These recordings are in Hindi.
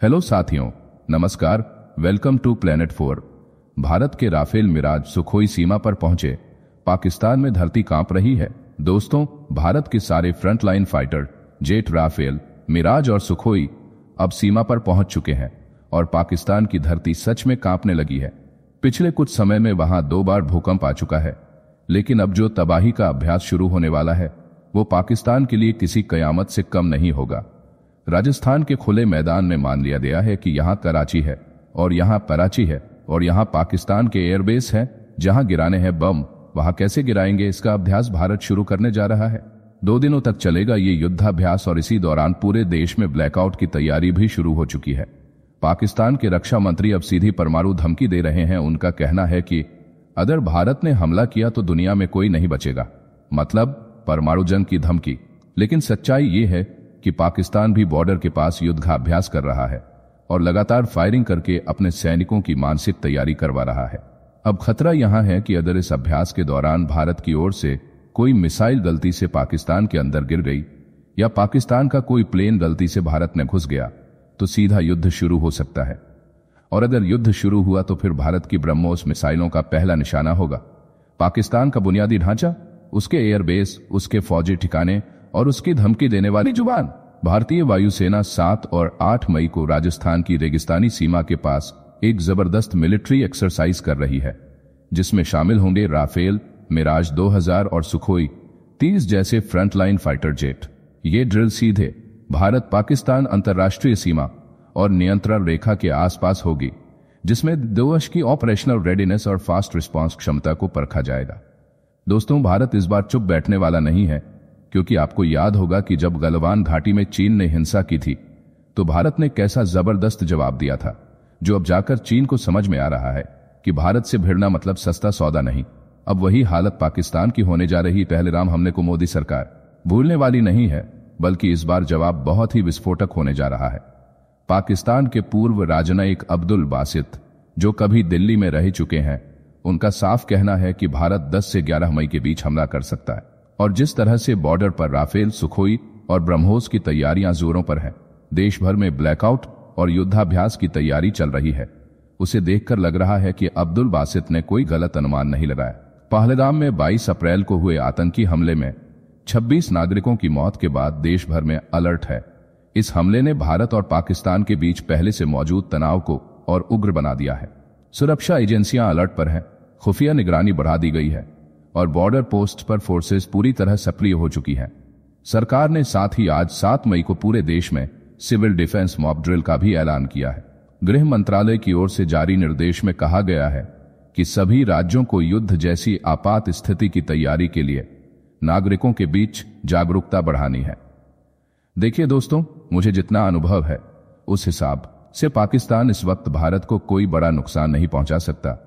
हेलो साथियों, नमस्कार। Welcome to planet 4। भारत के राफेल मिराज सुखोई सीमा पर पहुंचे। पाकिस्तान में धरती कांप रही है। दोस्तों, भारत के सारे frontline fighter jet Rafale, Mirage और सुखोई अब सीमा पर पहुंच चुके हैं और पाकिस्तान की धरती सच में कांपने लगी है। पिछले कुछ समय में वहां 2 बार भूकंप आ चुका है, लेकिन अब जो तबाही का अभ्यास शुरू होने वाला है वो पाकिस्तान के लिए किसी कयामत से कम नहीं होगा। राजस्थान के खुले मैदान में मान लिया गया है कि यहाँ कराची है और यहाँ कराची है और यहाँ पाकिस्तान के एयरबेस है जहाँ गिराने हैं बम। वहां कैसे गिराएंगे, इसका अभ्यास भारत शुरू करने जा रहा है। 2 दिनों तक चलेगा ये युद्धाभ्यास और इसी दौरान पूरे देश में ब्लैकआउट की तैयारी भी शुरू हो चुकी है। पाकिस्तान के रक्षा मंत्री अब सीधी परमाणु धमकी दे रहे हैं। उनका कहना है कि अगर भारत ने हमला किया तो दुनिया में कोई नहीं बचेगा, मतलब परमाणु जंग की धमकी। लेकिन सच्चाई ये है कि पाकिस्तान भी बॉर्डर के पास युद्ध का अभ्यास कर रहा है और लगातार फायरिंग करके अपने सैनिकों की मानसिक तैयारी करवा रहा है। अब खतरा यहां है कि अगर इस अभ्यास के दौरान भारत की ओर से कोई मिसाइल गलती से पाकिस्तान के अंदर गिर गई या पाकिस्तान का कोई प्लेन गलती से भारत में घुस गया तो सीधा युद्ध शुरू हो सकता है। और अगर युद्ध शुरू हुआ तो फिर भारत की ब्रह्मोस मिसाइलों का पहला निशाना होगा। पाकिस्तान का बुनियादी ढांचा, उसके एयरबेस, उसके फौजी ठिकाने और उसकी धमकी देने वाली जुबान। भारतीय वायुसेना 7 और 8 मई को राजस्थान की रेगिस्तानी सीमा के पास एक जबरदस्त मिलिट्री एक्सरसाइज कर रही है, जिसमें शामिल होंगे राफेल, मिराज 2000 और सुखोई 30 जैसे फ्रंटलाइन फाइटर जेट। ये ड्रिल सीधे भारत पाकिस्तान अंतर्राष्ट्रीय सीमा और नियंत्रण रेखा के आसपास होगी, जिसमें देश की ऑपरेशनल रेडीनेस और फास्ट रिस्पांस क्षमता को परखा जाएगा। दोस्तों, भारत इस बार चुप बैठने वाला नहीं है, क्योंकि आपको याद होगा कि जब गलवान घाटी में चीन ने हिंसा की थी तो भारत ने कैसा जबरदस्त जवाब दिया था, जो अब जाकर चीन को समझ में आ रहा है कि भारत से भिड़ना मतलब सस्ता सौदा नहीं। अब वही हालत पाकिस्तान की होने जा रही। पहलगाम हमले को मोदी सरकार भूलने वाली नहीं है, बल्कि इस बार जवाब बहुत ही विस्फोटक होने जा रहा है। पाकिस्तान के पूर्व राजनयिक अब्दुल बासित, जो कभी दिल्ली में रह चुके हैं, उनका साफ कहना है कि भारत 10 से 11 मई के बीच हमला कर सकता है। और जिस तरह से बॉर्डर पर राफेल, सुखोई और ब्रह्मोस की तैयारियां जोरों पर हैं, देश भर में ब्लैकआउट और युद्धाभ्यास की तैयारी चल रही है, उसे देखकर लग रहा है कि अब्दुल बासित ने कोई गलत अनुमान नहीं लगाया। पहलगाम में 22 अप्रैल को हुए आतंकी हमले में 26 नागरिकों की मौत के बाद देश भर में अलर्ट है। इस हमले ने भारत और पाकिस्तान के बीच पहले से मौजूद तनाव को और उग्र बना दिया है। सुरक्षा एजेंसियां अलर्ट पर हैं, खुफिया निगरानी बढ़ा दी गई है और बॉर्डर पोस्ट पर फोर्सेस पूरी तरह सक्रिय हो चुकी हैं। सरकार ने साथ ही आज 7 मई को पूरे देश में सिविल डिफेंस मॉक ड्रिल का भी ऐलान किया है। गृह मंत्रालय की ओर से जारी निर्देश में कहा गया है कि सभी राज्यों को युद्ध जैसी आपात स्थिति की तैयारी के लिए नागरिकों के बीच जागरूकता बढ़ानी है। देखिए दोस्तों, मुझे जितना अनुभव है उस हिसाब से पाकिस्तान इस वक्त भारत को कोई बड़ा नुकसान नहीं पहुंचा सकता।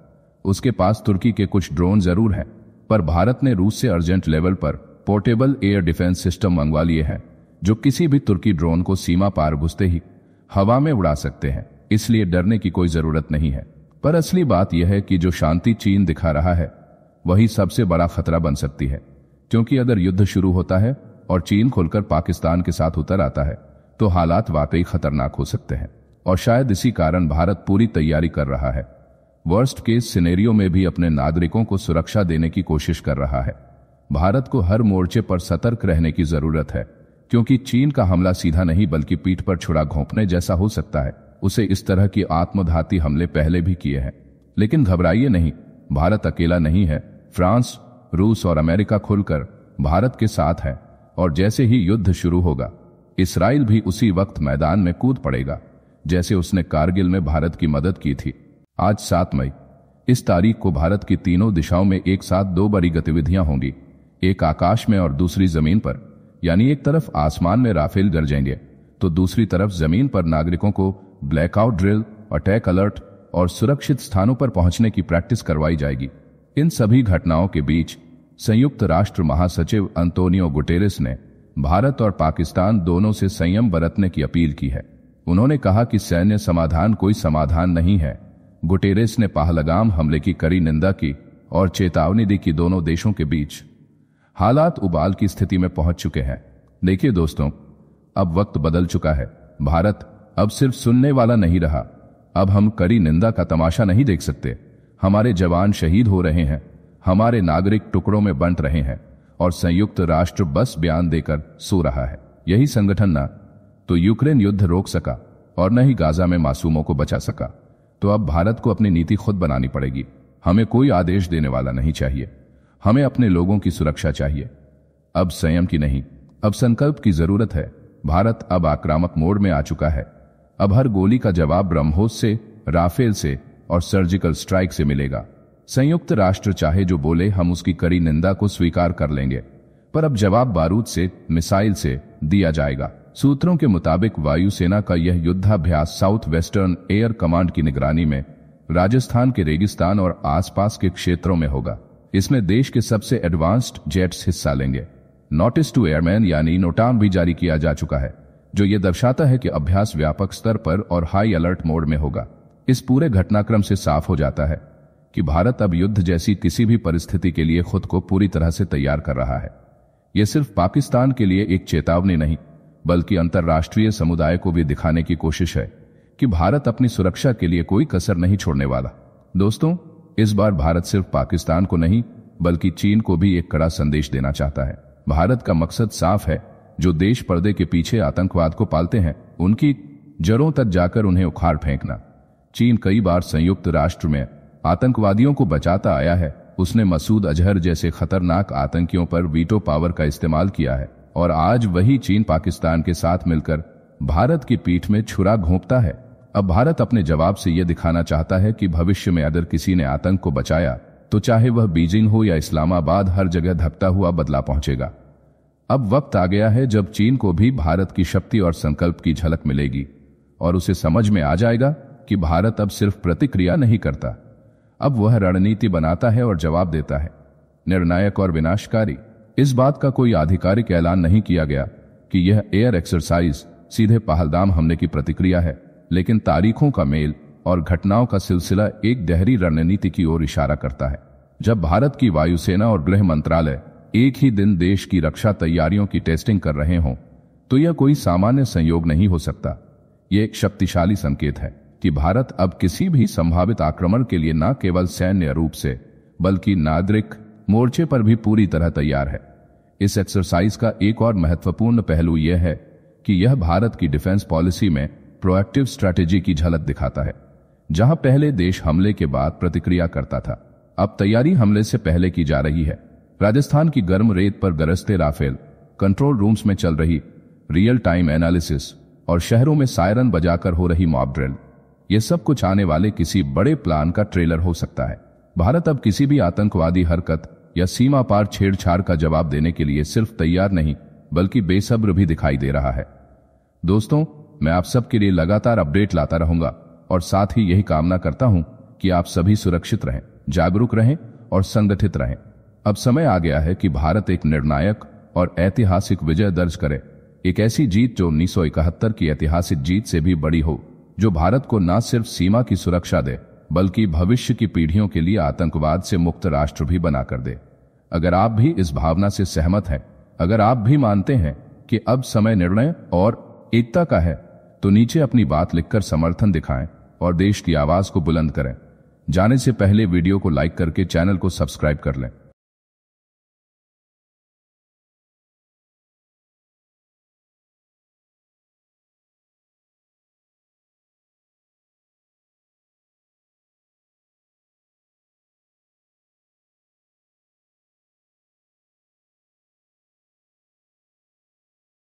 उसके पास तुर्की के कुछ ड्रोन जरूर हैं, पर भारत ने रूस से अर्जेंट लेवल पर पोर्टेबल एयर डिफेंस सिस्टम मंगवा लिए हैं, जो किसी भी तुर्की ड्रोन को सीमा पार घुसते ही हवा में उड़ा सकते हैं। इसलिए डरने की कोई जरूरत नहीं है। पर असली बात यह है कि जो शांति चीन दिखा रहा है वही सबसे बड़ा खतरा बन सकती है, क्योंकि अगर युद्ध शुरू होता है और चीन खुलकर पाकिस्तान के साथ उतर आता है तो हालात वाकई खतरनाक हो सकते हैं। और शायद इसी कारण भारत पूरी तैयारी कर रहा है। वर्स्ट केस सिनेरियो में भी अपने नागरिकों को सुरक्षा देने की कोशिश कर रहा है। भारत को हर मोर्चे पर सतर्क रहने की जरूरत है, क्योंकि चीन का हमला सीधा नहीं बल्कि पीठ पर छुरा घोंपने जैसा हो सकता है। उसे इस तरह की आत्मघाती हमले पहले भी किए हैं। लेकिन घबराइए नहीं, भारत अकेला नहीं है। फ्रांस, रूस और अमेरिका खुलकर भारत के साथ है और जैसे ही युद्ध शुरू होगा, इसराइल भी उसी वक्त मैदान में कूद पड़ेगा, जैसे उसने कारगिल में भारत की मदद की थी। आज 7 मई, इस तारीख को भारत की तीनों दिशाओं में एक साथ 2 बड़ी गतिविधियां होंगी, एक आकाश में और दूसरी जमीन पर। यानी एक तरफ आसमान में राफेल गरजेंगे तो दूसरी तरफ जमीन पर नागरिकों को ब्लैकआउट ड्रिल, अटैक अलर्ट और सुरक्षित स्थानों पर पहुंचने की प्रैक्टिस करवाई जाएगी। इन सभी घटनाओं के बीच संयुक्त राष्ट्र महासचिव अंतोनियो गुटेरेस ने भारत और पाकिस्तान दोनों से संयम बरतने की अपील की है। उन्होंने कहा कि सैन्य समाधान कोई समाधान नहीं है। गुटेरेस ने पहलगाम हमले की कड़ी निंदा की और चेतावनी दी कि दोनों देशों के बीच हालात उबाल की स्थिति में पहुंच चुके हैं। देखिए दोस्तों, अब वक्त बदल चुका है। भारत अब सिर्फ सुनने वाला नहीं रहा। अब हम कड़ी निंदा का तमाशा नहीं देख सकते। हमारे जवान शहीद हो रहे हैं, हमारे नागरिक टुकड़ों में बंट रहे हैं और संयुक्त राष्ट्र बस बयान देकर सो रहा है। यही संगठन ना तो यूक्रेन युद्ध रोक सका और न ही गाजा में मासूमों को बचा सका। तो अब भारत को अपनी नीति खुद बनानी पड़ेगी। हमें कोई आदेश देने वाला नहीं चाहिए। हमें अपने लोगों की सुरक्षा चाहिए। अब संयम की नहीं, अब संकल्प की जरूरत है। भारत अब आक्रामक मोड में आ चुका है। अब हर गोली का जवाब ब्रह्मोस से, राफेल से और सर्जिकल स्ट्राइक से मिलेगा। संयुक्त राष्ट्र चाहे जो बोले, हम उसकी कड़ी निंदा को स्वीकार कर लेंगे, पर अब जवाब बारूद से, मिसाइल से दिया जाएगा। सूत्रों के मुताबिक वायुसेना का यह युद्धाभ्यास साउथ वेस्टर्न एयर कमांड की निगरानी में राजस्थान के रेगिस्तान और आसपास के क्षेत्रों में होगा। इसमें देश के सबसे एडवांस्ड जेट्स हिस्सा लेंगे। नोटिस टू एयरमैन यानी नोटाम भी जारी किया जा चुका है, जो यह दर्शाता है कि अभ्यास व्यापक स्तर पर और हाई अलर्ट मोड में होगा। इस पूरे घटनाक्रम से साफ हो जाता है कि भारत अब युद्ध जैसी किसी भी परिस्थिति के लिए खुद को पूरी तरह से तैयार कर रहा है। यह सिर्फ पाकिस्तान के लिए एक चेतावनी नहीं, बल्कि अंतर्राष्ट्रीय समुदाय को भी दिखाने की कोशिश है कि भारत अपनी सुरक्षा के लिए कोई कसर नहीं छोड़ने वाला। दोस्तों, इस बार भारत सिर्फ पाकिस्तान को नहीं, बल्कि चीन को भी एक कड़ा संदेश देना चाहता है। भारत का मकसद साफ है। जो देश पर्दे के पीछे आतंकवाद को पालते हैं, उनकी जड़ों तक जाकर उन्हें उखाड़ फेंकना। चीन कई बार संयुक्त राष्ट्र में आतंकवादियों को बचाता आया है। उसने मसूद अजहर जैसे खतरनाक आतंकियों पर वीटो पावर का इस्तेमाल किया है और आज वही चीन पाकिस्तान के साथ मिलकर भारत की पीठ में छुरा घोंपता है। अब भारत अपने जवाब से यह दिखाना चाहता है कि भविष्य में अगर किसी ने आतंक को बचाया, तो चाहे वह बीजिंग हो या इस्लामाबाद, हर जगह धकता हुआ बदला पहुंचेगा। अब वक्त आ गया है जब चीन को भी भारत की शक्ति और संकल्प की झलक मिलेगी और उसे समझ में आ जाएगा कि भारत अब सिर्फ प्रतिक्रिया नहीं करता, अब वह रणनीति बनाता है और जवाब देता है, निर्णायक और विनाशकारी। इस बात का कोई आधिकारिक ऐलान नहीं किया गया कि यह एयर एक्सरसाइज सीधे पहलगाम हमले की प्रतिक्रिया है, लेकिन तारीखों का मेल और घटनाओं का सिलसिला एक गहरी रणनीति की ओर इशारा करता है। जब भारत की वायुसेना और गृह मंत्रालय एक ही दिन देश की रक्षा तैयारियों की टेस्टिंग कर रहे हों, तो यह कोई सामान्य संयोग नहीं हो सकता। यह एक शक्तिशाली संकेत है कि भारत अब किसी भी संभावित आक्रमण के लिए न केवल सैन्य रूप से, बल्कि नागरिक मोर्चे पर भी पूरी तरह तैयार है। इस एक्सरसाइज का एक और महत्वपूर्ण पहलू यह है कि यह भारत की डिफेंस पॉलिसी में प्रोएक्टिव स्ट्रैटेजी की झलक दिखाता है। जहां पहले देश हमले के बाद प्रतिक्रिया करता था, अब तैयारी हमले से पहले की जा रही है। राजस्थान की गर्म रेत पर गरजते राफेल, कंट्रोल रूम्स में चल रही रियल टाइम एनालिसिस और शहरों में सायरन बजाकर हो रही मॉब ड्रिल, यह सब कुछ आने वाले किसी बड़े प्लान का ट्रेलर हो सकता है। भारत अब किसी भी आतंकवादी हरकत या सीमा पार छेड़छाड़ का जवाब देने के लिए सिर्फ तैयार नहीं, बल्कि बेसब्र भी दिखाई दे रहा है। दोस्तों, मैं आप सबके लिए लगातार अपडेट लाता रहूंगा और साथ ही यही कामना करता हूं कि आप सभी सुरक्षित रहें, जागरूक रहें और संगठित रहें। अब समय आ गया है कि भारत एक निर्णायक और ऐतिहासिक विजय दर्ज करे, एक ऐसी जीत जो 1971 की ऐतिहासिक जीत से भी बड़ी हो, जो भारत को न सिर्फ सीमा की सुरक्षा दे, बल्कि भविष्य की पीढ़ियों के लिए आतंकवाद से मुक्त राष्ट्र भी बनाकर दे। अगर आप भी इस भावना से सहमत हैं, अगर आप भी मानते हैं कि अब समय निर्णय और एकता का है, तो नीचे अपनी बात लिखकर समर्थन दिखाएं और देश की आवाज को बुलंद करें। जाने से पहले वीडियो को लाइक करके चैनल को सब्सक्राइब कर लें।